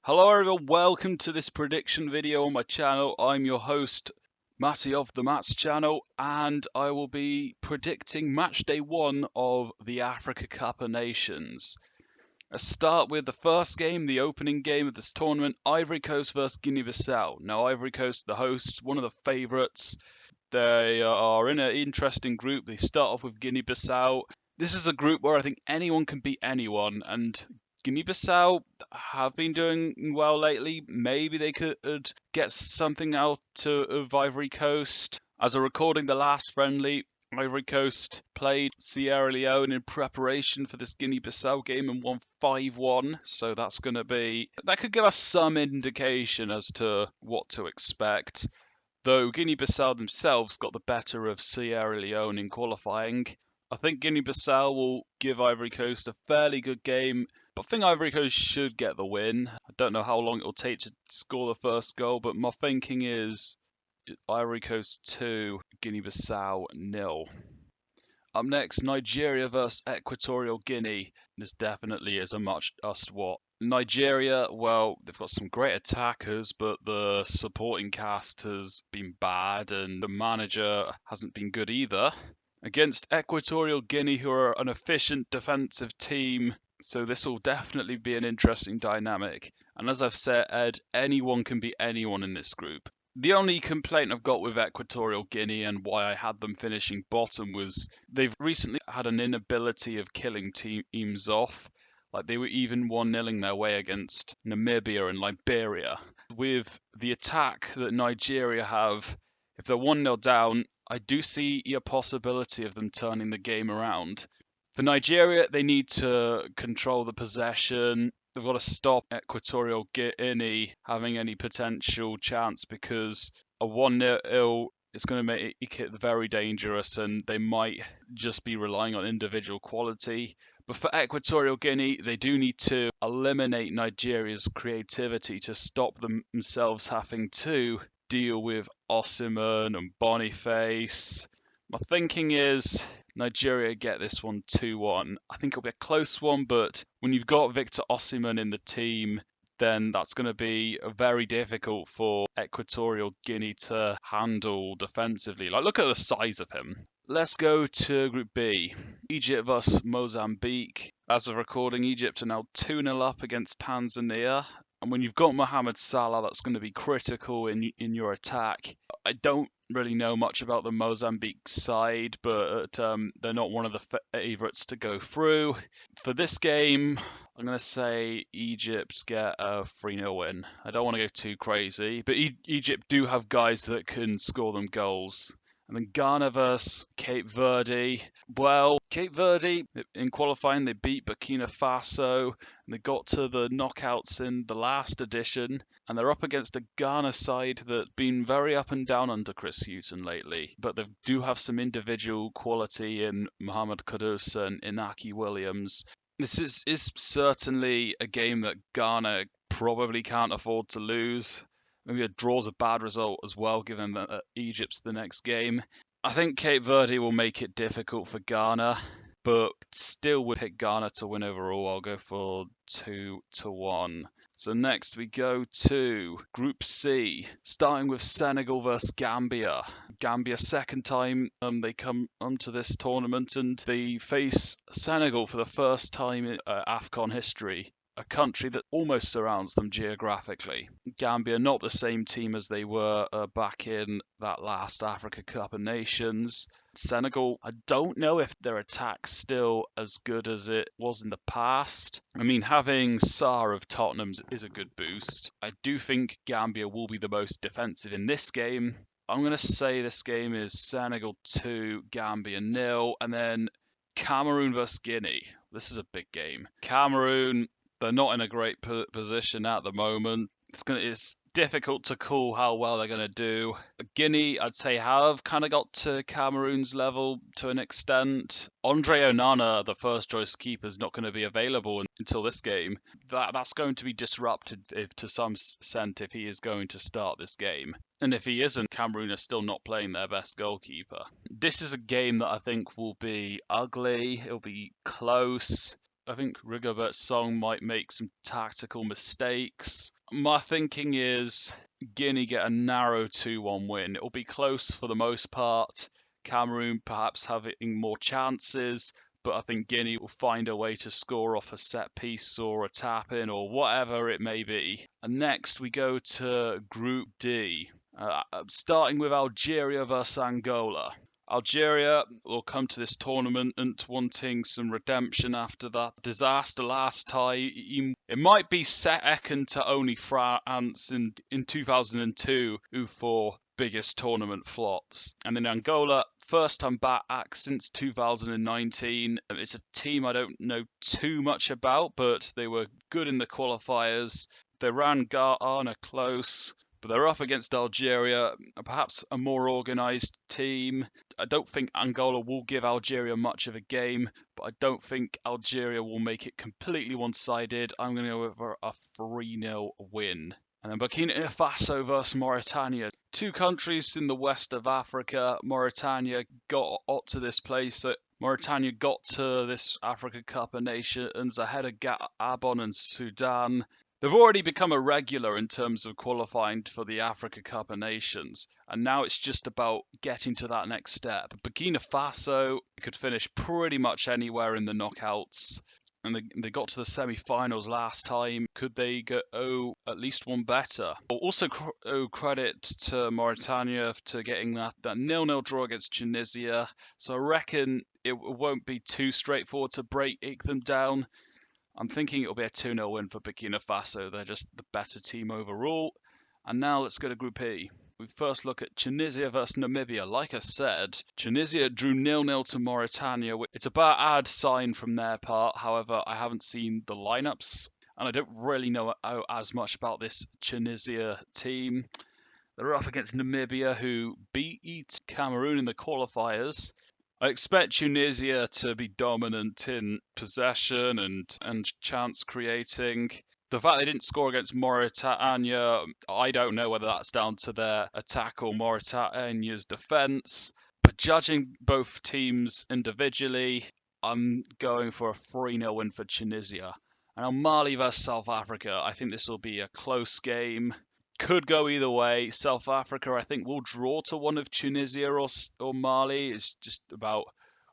Hello everyone, welcome to this prediction video on my channel. I'm your host, Matty of the Mats channel, and I will be predicting match day 1 of the Africa Cup of Nations. Let's start with the first game, the opening game of this tournament, Ivory Coast versus Guinea-Bissau. Now Ivory Coast, the host, one of the favourites. They are in an interesting group. They start off with Guinea-Bissau. This is a group where I think anyone can beat anyone, and Guinea-Bissau have been doing well lately. Maybe they could get something out of Ivory Coast. As a recording, the last friendly, Ivory Coast played Sierra Leone in preparation for this Guinea-Bissau game and won 5-1. So that could give us some indication as to what to expect. Though Guinea-Bissau themselves got the better of Sierra Leone in qualifying. I think Guinea-Bissau will give Ivory Coast a fairly good game, but I think Ivory Coast should get the win. I don't know how long it will take to score the first goal, but my thinking is Ivory Coast 2, Guinea-Bissau 0. Up next, Nigeria versus Equatorial Guinea. This definitely is a must-watch. Nigeria, well, they've got some great attackers, but the supporting cast has been bad and the manager hasn't been good either. Against Equatorial Guinea, who are an efficient defensive team, so this will definitely be an interesting dynamic. And as I've said, anyone can beat anyone in this group. The only complaint I've got with Equatorial Guinea and why I had them finishing bottom was they've recently had an inability of killing teams off. Like they were even 1-0ing their way against Namibia and Liberia. With the attack that Nigeria have, if they're 1-0 down, I do see a possibility of them turning the game around. For Nigeria, they need to control the possession. They've got to stop Equatorial Guinea having any potential chance because a 1-0 is going to make it very dangerous and they might just be relying on individual quality. But for Equatorial Guinea, they do need to eliminate Nigeria's creativity to stop themselves having to deal with Osimhen and Boniface. My thinking is Nigeria get this one 2-1. I think it'll be a close one, but when you've got Victor Osimhen in the team, then that's going to be very difficult for Equatorial Guinea to handle defensively. Like, look at the size of him. Let's go to Group B. Egypt vs Mozambique. As of recording, Egypt are now 2-0 up against Tanzania. And when you've got Mohamed Salah, that's going to be critical in your attack. I don't really know much about the Mozambique side, but they're not one of the favourites to go through. For this game, I'm going to say Egypt get a 3-0 win. I don't want to go too crazy, but Egypt do have guys that can score them goals. And then Ghana vs Cape Verde. Well, Cape Verde, in qualifying, they beat Burkina Faso, and they got to the knockouts in the last edition, and they're up against a Ghana side that's been very up and down under Chris Hughton lately. But they do have some individual quality in Mohamed Kudus and Inaki Williams. This is certainly a game that Ghana probably can't afford to lose. Maybe a draw's a bad result as well, given that Egypt's the next game. I think Cape Verde will make it difficult for Ghana, but still would pick Ghana to win overall. I'll go for 2-1. So next we go to Group C, starting with Senegal versus Gambia. Gambia, second time they come onto this tournament, and they face Senegal for the first time in AFCON history. A country that almost surrounds them geographically. Gambia, not the same team as they were back in that last Africa Cup of Nations. Senegal, I don't know if their attack's still as good as it was in the past. I mean, having Sarr of Tottenham is a good boost. I do think Gambia will be the most defensive in this game. I'm going to say this game is Senegal 2, Gambia 0, and then Cameroon versus Guinea. This is a big game. Cameroon, they're not in a great position at the moment. It's difficult to call how well they're going to do. Guinea, I'd say, have kind of got to Cameroon's level to an extent. Andre Onana, the first choice keeper, is not going to be available until this game. That's going to be disrupted to some extent if he is going to start this game. And if he isn't, Cameroon are still not playing their best goalkeeper. This is a game that I think will be ugly. It'll be close. I think Rigobert Song might make some tactical mistakes. My thinking is Guinea get a narrow 2-1 win. It'll be close for the most part. Cameroon perhaps having more chances, but I think Guinea will find a way to score off a set piece or a tap in or whatever it may be. And next we go to Group D, starting with Algeria versus Angola. Algeria will come to this tournament wanting some redemption after that disaster last time. It might be second to only France in 2002, who for biggest tournament flops. And then Angola, first time back since 2019. It's a team I don't know too much about, but they were good in the qualifiers. They ran Ghana close, but they're up against Algeria, perhaps a more organised team. I don't think Angola will give Algeria much of a game, but I don't think Algeria will make it completely one-sided. I'm going to go over a 3-0 win. And then Burkina Faso versus Mauritania. Two countries in the west of Africa. Mauritania got to this place. Mauritania got to this Africa Cup of Nations ahead of Gabon and Sudan. They've already become a regular in terms of qualifying for the Africa Cup of Nations, and now it's just about getting to that next step. Burkina Faso could finish pretty much anywhere in the knockouts, and they got to the semi-finals last time. Could they go at least one better? Also credit to Mauritania to getting that 0-0 draw against Tunisia, so I reckon it won't be too straightforward to break them down. I'm thinking it'll be a 2-0 win for Burkina Faso. They're just the better team overall. And now let's go to Group E. We first look at Tunisia versus Namibia. Like I said, Tunisia drew 0-0 to Mauritania. It's a bad sign from their part. However, I haven't seen the lineups, and I don't really know as much about this Tunisia team. They're up against Namibia, who beat Cameroon in the qualifiers. I expect Tunisia to be dominant in possession and chance creating. The fact they didn't score against Mauritania, I don't know whether that's down to their attack or Mauritania's defence. But judging both teams individually, I'm going for a 3-0 win for Tunisia. And on Mali versus South Africa, I think this will be a close game. Could go either way. South Africa, I think, will draw to one of Tunisia or Mali. It's just about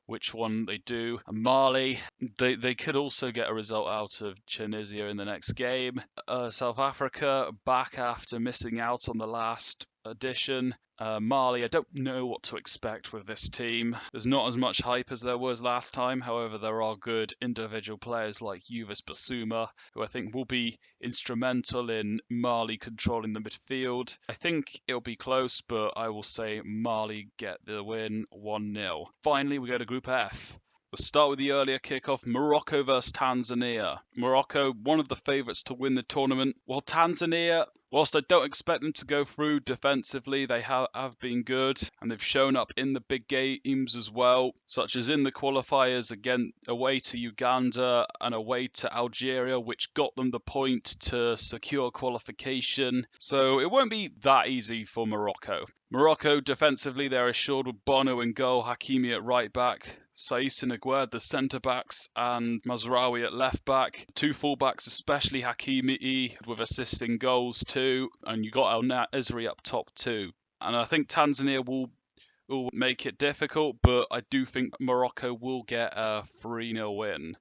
which one they do. And Mali, they could also get a result out of Tunisia in the next game. South Africa, back after missing out on the last edition. Mali, I don't know what to expect with this team. There's not as much hype as there was last time. However, there are good individual players like Yves Bissouma, who I think will be instrumental in Mali controlling the midfield. I think it'll be close, but I will say Mali get the win 1-0. Finally, we go to Group F. We'll start with the earlier kickoff, Morocco versus Tanzania. Morocco, one of the favourites to win the tournament, while Tanzania, whilst I don't expect them to go through defensively, they have been good, and they've shown up in the big games as well, such as in the qualifiers again away to Uganda and away to Algeria, which got them the point to secure qualification. So it won't be that easy for Morocco. Morocco defensively, they're assured with Bono in goal, Hakimi at right back, Saiss and Aguerd, the centre-backs, and Mazraoui at left-back. Two full-backs, especially Hakimi, with assisting goals too, and you got El Nesri up top too. And I think Tanzania will make it difficult, but I do think Morocco will get a 3-0 win.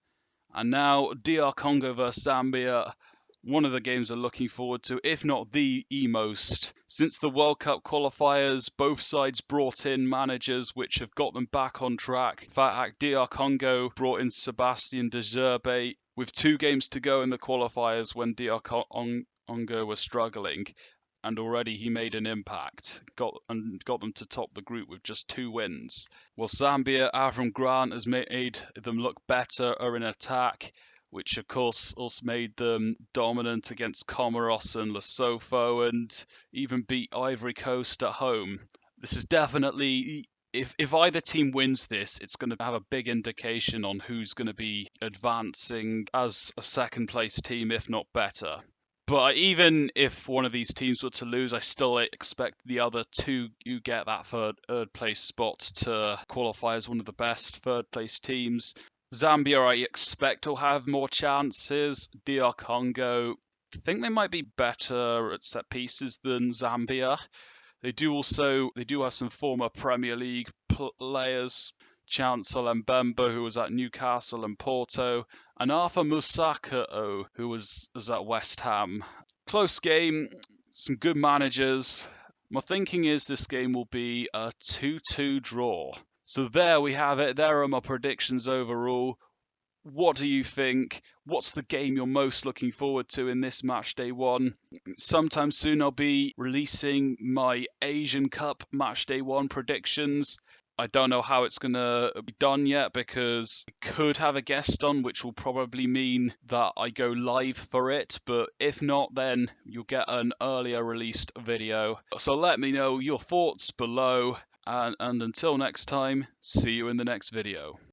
And now, DR Congo versus Zambia. One of the games I'm looking forward to, if not the most. Since the World Cup qualifiers, both sides brought in managers which have got them back on track. In fact, DR Congo brought in Sebastian Degerbe with 2 games to go in the qualifiers when DR Congo were struggling. And already he made an impact, got them to top the group with just 2 wins. While Zambia, Avram Grant has made them look better in attack, which of course also made them dominant against Comoros and Lesotho and even beat Ivory Coast at home. This is definitely, if either team wins this, it's going to have a big indication on who's going to be advancing as a second place team, if not better. But even if one of these teams were to lose, I still expect the other 2 who get that third place spot to qualify as one of the best third place teams. Zambia, I expect, will have more chances. DR Congo, I think they might be better at set pieces than Zambia. They do have some former Premier League players. Chancel Mbemba, who was at Newcastle and Porto, and Arthur Musakao, who was at West Ham. Close game, some good managers. My thinking is this game will be a 2-2 draw. So there we have it. There are my predictions overall. What do you think? What's the game you're most looking forward to in this match day one? Sometime soon I'll be releasing my Asian Cup match day one predictions. I don't know how it's going to be done yet because I could have a guest on, which will probably mean that I go live for it. But if not, then you'll get an earlier released video. So let me know your thoughts below. And until next time, see you in the next video.